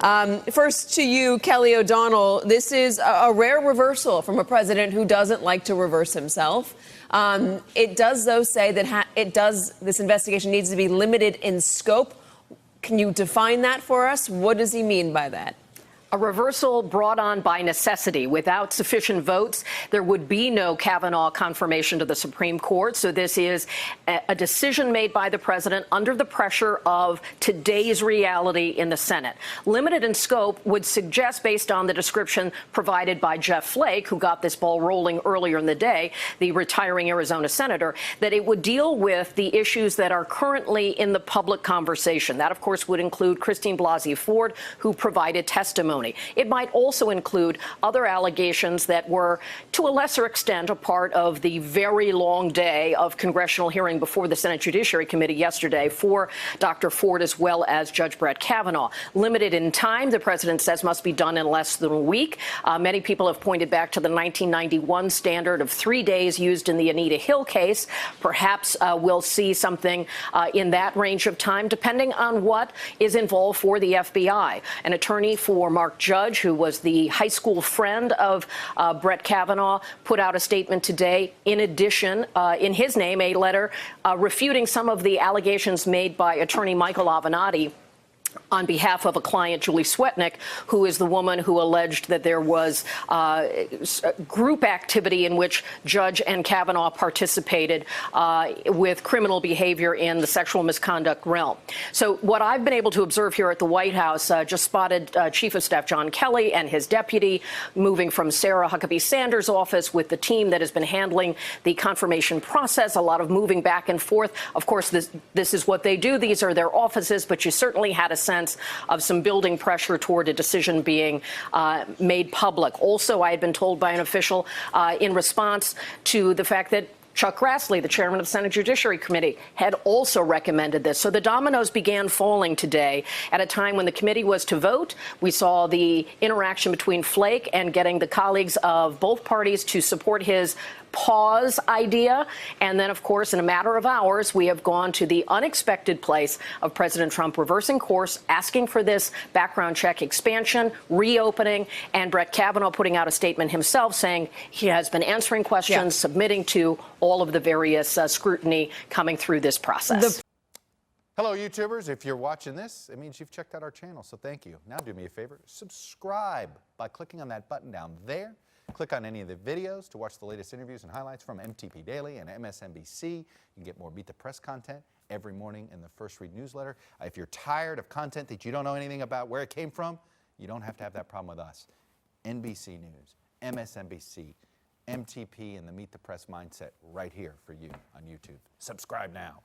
First to you, Kelly O'Donnell. This is a rare reversal from a president who doesn't like to reverse himself. It does, though, say that this investigation needs to be limited in scope. Can you define that for us? What does he mean by that? A reversal brought on by necessity. Without sufficient votes, there would be no Kavanaugh confirmation to the Supreme Court. So this is a decision made by the president under the pressure of today's reality in the Senate. Limited in scope would suggest, based on the description provided by Jeff Flake, who got this ball rolling earlier in the day, the retiring Arizona senator, that it would deal with the issues that are currently in the public conversation. That, of course, would include Christine Blasey Ford, who provided testimony. It might also include other allegations that were, to a lesser extent, a part of the very long day of congressional hearing before the Senate Judiciary Committee yesterday for Dr. Ford as well as Judge Brett Kavanaugh. Limited in time, the president says must be done in less than a week. Many people have pointed back to the 1991 standard of 3 days used in the Anita Hill case. Perhaps we'll see something in that range of time, depending on what is involved for the FBI. An attorney for Mark Judge, who was the high school friend of Brett Kavanaugh, put out a statement today. In addition, in his name, a letter refuting some of the allegations made by attorney Michael Avenatti on behalf of a client, Julie Swetnick, who is the woman who alleged that there was group activity in which Judge and Kavanaugh participated with criminal behavior in the sexual misconduct realm. So what I've been able to observe here at the White House, just spotted Chief of Staff John Kelly and his deputy moving from Sarah Huckabee Sanders' office with the team that has been handling the confirmation process, a lot of moving back and forth. Of course, this is what they do. These are their offices, but you certainly had a sense of some building pressure toward a decision being made public. Also, I had been told by an official in response to the fact that Chuck Grassley, the chairman of the Senate Judiciary Committee, had also recommended this. So the dominoes began falling today at a time when the committee was to vote. We saw the interaction between Flake and getting the colleagues of both parties to support his pause idea. And then, of course, in a matter of hours, we have gone to the unexpected place of President Trump reversing course, asking for this background check expansion, reopening, and Brett Kavanaugh putting out a statement himself saying he has been answering questions, submitting to all of the various scrutiny coming through this process. Hello, YouTubers. If you're watching this, it means you've checked out our channel, so thank you. Now do me a favor, subscribe by clicking on that button down there. Click on any of the videos to watch the latest interviews and highlights from MTP Daily and MSNBC. You can get more Meet the Press content every morning in the First Read newsletter. If you're tired of content that you don't know anything about where it came from, you don't have to have that problem with us. NBC News, MSNBC, MTP, and the Meet the Press mindset right here for you on YouTube. Subscribe now.